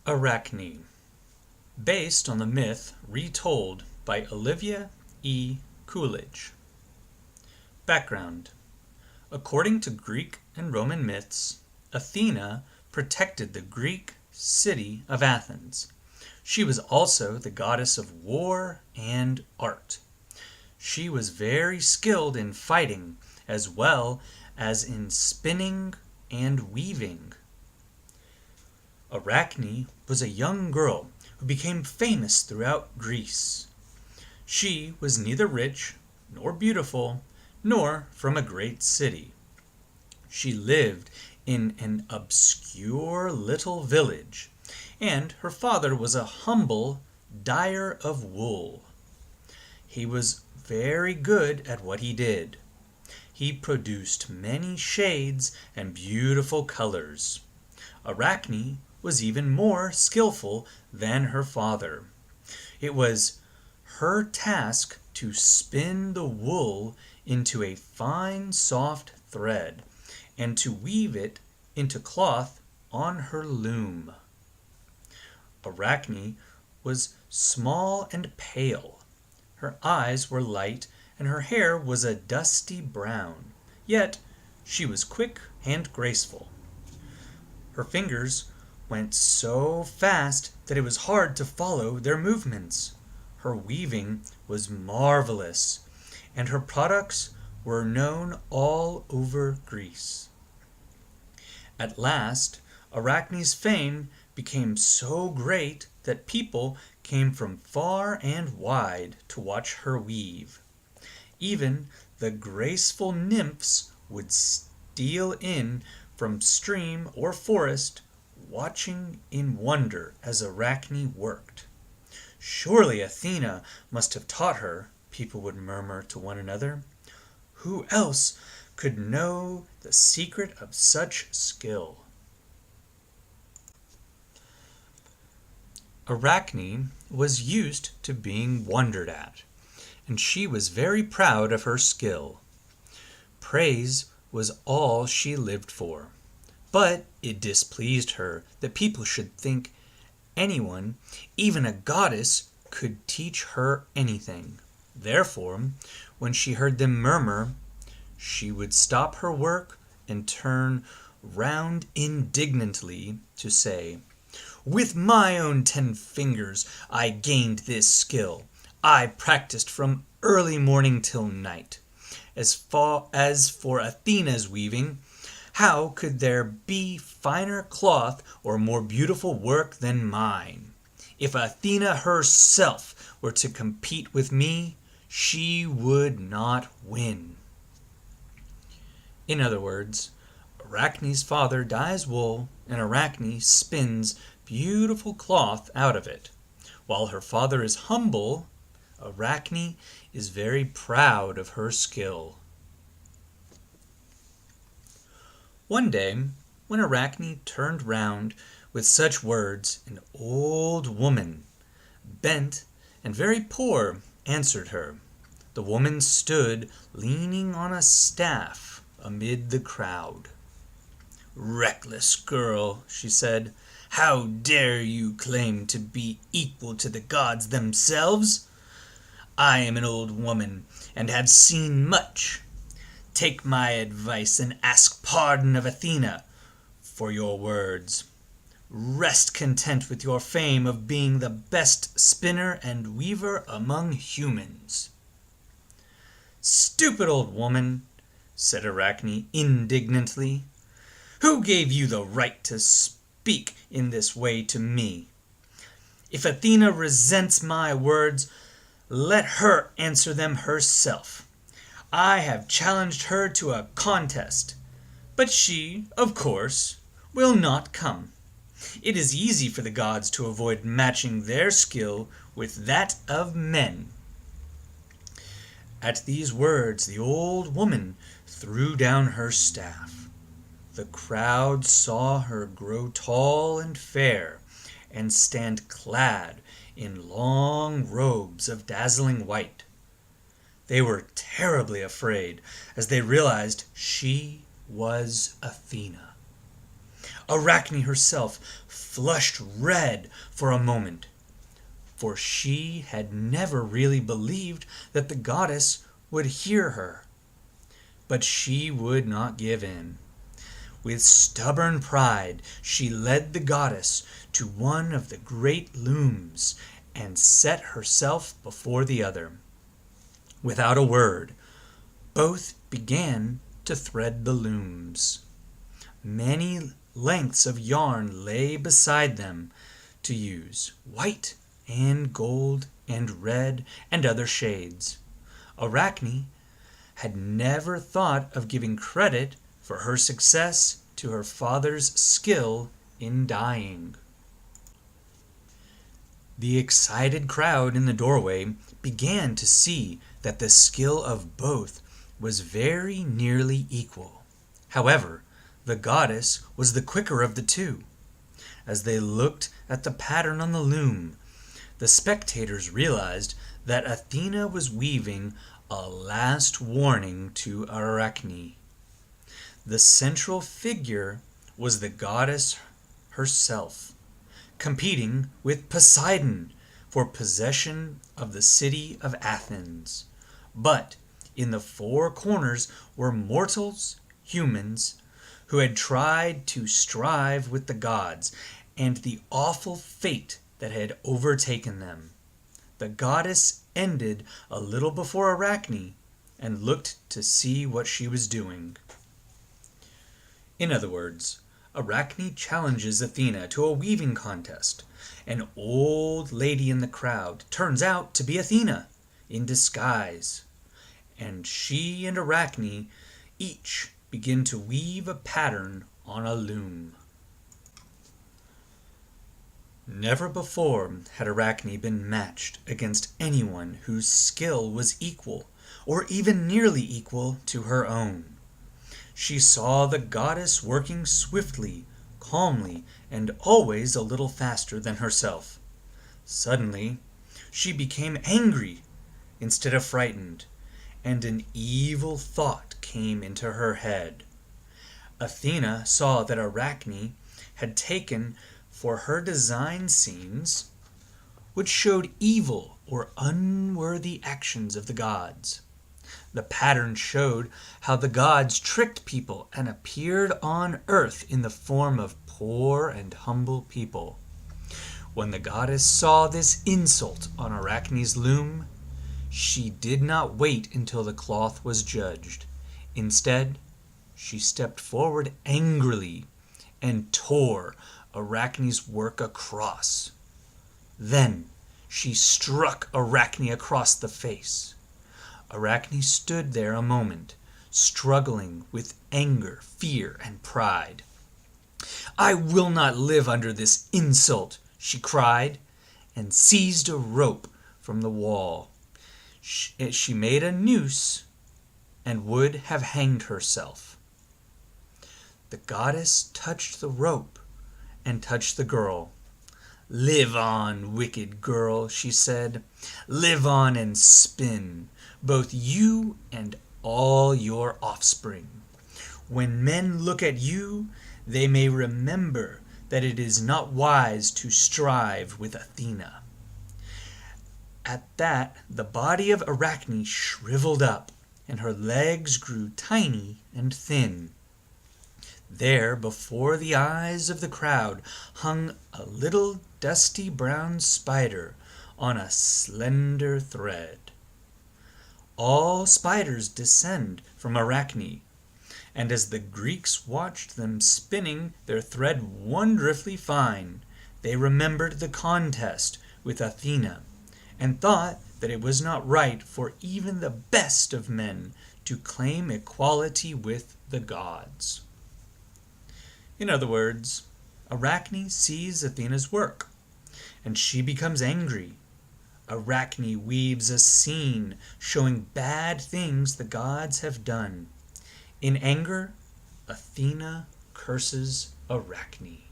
Arachne, based on the myth retold by Olivia E. Coolidge. Background. According to Greek and Roman myths, Athena protected the Greek city of Athens. She was also the goddess of war and art. She was very skilled in fighting as well as in spinning and weaving. Arachne was a young girl who became famous throughout Greece. She was neither rich nor beautiful nor from a great city. She lived in an obscure little village, and her father was a humble dyer of wool. He was very good at what he did. He produced many shades and beautiful colors. Arachne was even more skillful than her father. It was her task to spin the wool into a fine soft thread and to weave it into cloth on her loom. Arachne was small and pale. Her eyes were light and her hair was a dusty brown, yet she was quick and graceful. Her fingers went so fast that it was hard to follow their movements. Her weaving was marvelous, and her products were known all over Greece. At last, Arachne's fame became so great that people came from far and wide to watch her weave. Even the graceful nymphs would steal in from stream or forest, watching in wonder as Arachne worked. Surely Athena must have taught her, people would murmur to one another. Who else could know the secret of such skill? Arachne was used to being wondered at, and she was very proud of her skill. Praise was all she lived for. But it displeased her that people should think anyone, even a goddess, could teach her anything. Therefore, when she heard them murmur, she would stop her work and turn round indignantly to say, "With my own 10 fingers I gained this skill. I practiced from early morning till night. As for Athena's weaving, how could there be finer cloth or more beautiful work than mine? If Athena herself were to compete with me, she would not win." In other words, Arachne's father dyes wool and Arachne spins beautiful cloth out of it. While her father is humble, Arachne is very proud of her skill. One day, when Arachne turned round with such words, an old woman, bent and very poor, answered her. The woman stood leaning on a staff amid the crowd. "Reckless girl," she said, "how dare you claim to be equal to the gods themselves? I am an old woman and have seen much. Take my advice and ask pardon of Athena for your words. Rest content with your fame of being the best spinner and weaver among humans." "Stupid old woman," said Arachne indignantly. "Who gave you the right to speak in this way to me? If Athena resents my words, let her answer them herself. I have challenged her to a contest, but she, of course, will not come. It is easy for the gods to avoid matching their skill with that of men." At these words, the old woman threw down her staff. The crowd saw her grow tall and fair and stand clad in long robes of dazzling white. They were terribly afraid as they realized she was Athena. Arachne herself flushed red for a moment, for she had never really believed that the goddess would hear her. But she would not give in. With stubborn pride, she led the goddess to one of the great looms and set herself before the other. Without a word, both began to thread the looms. Many lengths of yarn lay beside them to use, white and gold and red and other shades. Arachne had never thought of giving credit for her success to her father's skill in dyeing. The excited crowd in the doorway began to see that the skill of both was very nearly equal. However, the goddess was the quicker of the two. As they looked at the pattern on the loom, the spectators realized that Athena was weaving a last warning to Arachne. The central figure was the goddess herself, competing with Poseidon for possession of the city of Athens. But in the four corners were mortals, humans, who had tried to strive with the gods, and the awful fate that had overtaken them. The goddess ended a little before Arachne and looked to see what she was doing. In other words, Arachne challenges Athena to a weaving contest. An old lady in the crowd turns out to be Athena in disguise, and she and Arachne each begin to weave a pattern on a loom. Never before had Arachne been matched against anyone whose skill was equal, or even nearly equal, to her own. She saw the goddess working swiftly, calmly, and always a little faster than herself. Suddenly, she became angry instead of frightened, and an evil thought came into her head. Athena saw that Arachne had taken for her design scenes which showed evil or unworthy actions of the gods. The pattern showed how the gods tricked people and appeared on earth in the form of poor and humble people. When the goddess saw this insult on Arachne's loom, she did not wait until the cloth was judged. Instead, she stepped forward angrily and tore Arachne's work across. Then she struck Arachne across the face. Arachne stood there a moment, struggling with anger, fear, and pride. "I will not live under this insult," she cried, and seized a rope from the wall. She made a noose and would have hanged herself. The goddess touched the rope and touched the girl. "Live on, wicked girl," she said. "Live on and spin, both you and all your offspring. When men look at you, they may remember that it is not wise to strive with Athena." At that, the body of Arachne shriveled up, and her legs grew tiny and thin. There, before the eyes of the crowd, hung a little dusty brown spider on a slender thread. All spiders descend from Arachne, and as the Greeks watched them spinning their thread wonderfully fine, they remembered the contest with Athena, and thought that it was not right for even the best of men to claim equality with the gods. In other words, Arachne sees Athena's work, and she becomes angry. Arachne weaves a scene showing bad things the gods have done. In anger, Athena curses Arachne.